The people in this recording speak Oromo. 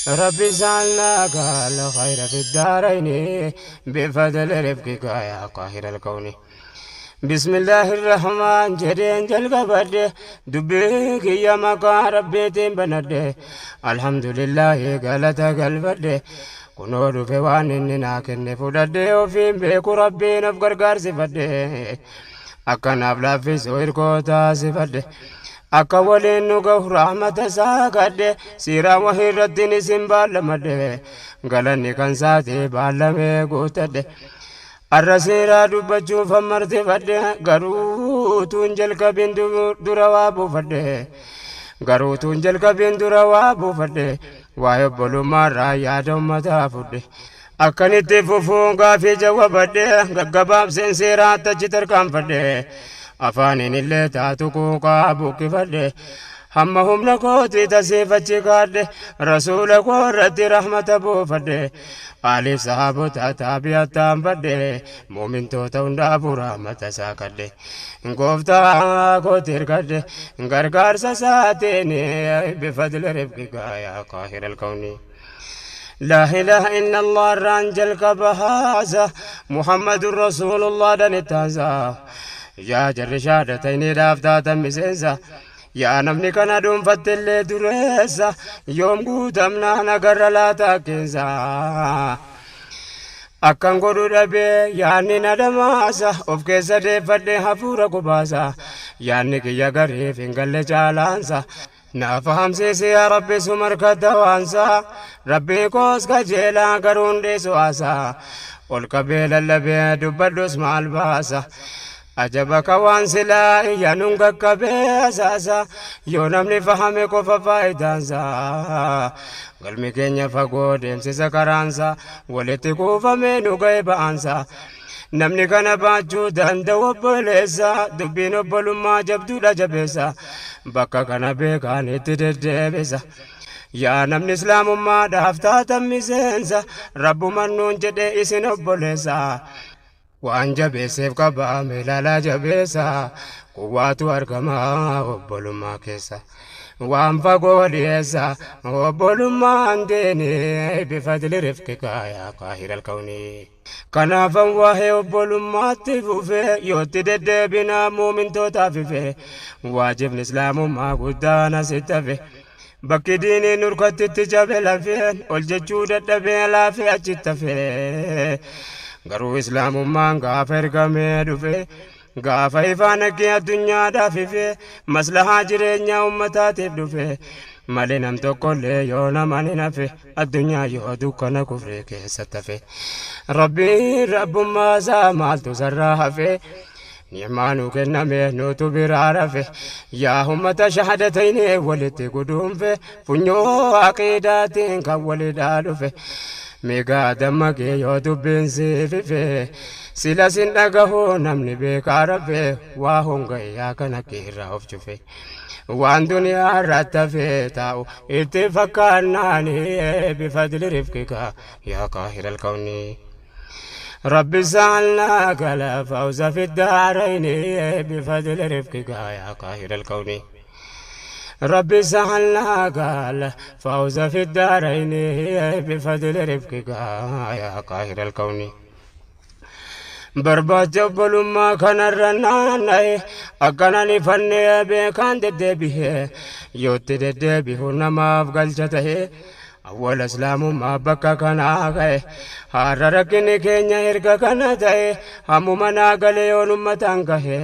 ربي سألنا قال خير في الدارين بفضل رفقك يا قاهر الكون. بسم الله الرحمن جرين جلق بده دبيك يا مقا ربيتين بنده. الحمد لله قالت قلبده كنور في وان إننا كن فدده وفين بيك ربي نفقر قارس فده. أكن أبلا في سوير كوتا سفده akka waliin nu gahu rahmata isaa kadhe siraa wahii irratti ni simbaalamadhe galanni kan saate baalamee guutadhe arra seeraa dubbachuuf ammartifadhe garuu tuun jalqabin dura waa buufadhe garuu tuun jalqabin dura waa buufadhe waa'ee obbolummaarraa yaada ummataa fudhe akkanitti fufuun gaafii jawwabadhe gaggabaabseen seeraa tachi tarkaanfadhe afaanin illee taatu kuuqaa buqqifadhe hamma humna kooti tasiifachi kaadhe rasuula koo irratti rahmata buufadhe aaliif sahaabota taabiyattaan fadhe muumintoota hundaafuu rahmata isaa kadhe gooftaa kooti hirkadhe gargaarsa isaatiin bifadli rifqika yaa qaahira alkawni. لا إله إلا الله الرانجل كبهازة محمد رسول الله دنتازا يا جرشادة تيني دافتا تمسيسا يا نمني كان دوم فتلي دريسا يوم قوتمنا نقر لا تاكيسا أكن قدو دبي يعني ندماسا وفكيسا دي فدي حفورا كباسا يعني كي يغريف انقل جالانسا نافهم سيسي يا ربي سمر كدوانسا ربي كوس كجيلا قرون دي سواسا والقبيل اللبي دبدوس مع الباسا أجبك وان سلا ينونك كبيساسا يونمني فهمي كوفا فايدانسا قلمي كينيا فقود امسيسا كرانسا ولتي كوفا مينو غيبانسا namni kana baachuu danda'u obboleessa dubbiin obbolummaa jabduudha jabeessa bakka kana beekaan itti deddeebisa yaa namni islaamummaadhaaf taatan miseensa rabbuman nuun jedhe isin obboleessa waan jabeesseef qabaame ilaalaa jabeessa quwwaatu argamaa obbolummaa keessa waan fagoo dhiyeessa obbolummaan deene bifadli rifqika yaa qaahira alkawni. kanaafan waa'ee obbolummaatti fufe yootti deddeebinaa muumintootaaf ife waajibni islaamummaa guddaan asitti hafe bakki diiniin nurkattitti cabe lafeen ol jechuu dadhabee laafee achitti hafe garuu islaamummaan gaafa ergamee dhufe gaafa ifaan aggee addunyaadhaaf ife maslahaa jireenyaa ummataatiif dhufe malee nam tokkollee yoo naman hin hafe addunyaa yoo dukkana kufree keessatti hafe rabbiin rabbummaa isaa maaltu sarraa hafe ni'maanuu kenname nuutu biraa rafe yaa ummata shahadatayni walitti guduunfe funyoo aqiidaatiin kan walidhaa dhufe meegaa dammaqee yoo dubbiin siifife sila sin dhagahuu namni beekaa rafe waa honga'e yaa kana keerraa of cufe waan duniyaa irratti hafee taa'u itti fakkaannaani bifadli rifqika yaa qaahira alkawni. ربي سألنا قال فوز في الدارين بفضل رفقك يا قاهر الكون. ربي سألنا قال فوز في الدارين بفضل رفقك يا قاهر الكون. برباد obbolummaa kanarranaannae akkanani fannee beekaan deddeebihe yootti deddeebihu namaaf galcha tahe awwala islaamummaa bakka kanaa ka'e har'a rakkinni keenya erga kana ta'e hammuma naa galee yoon ummataan gahe.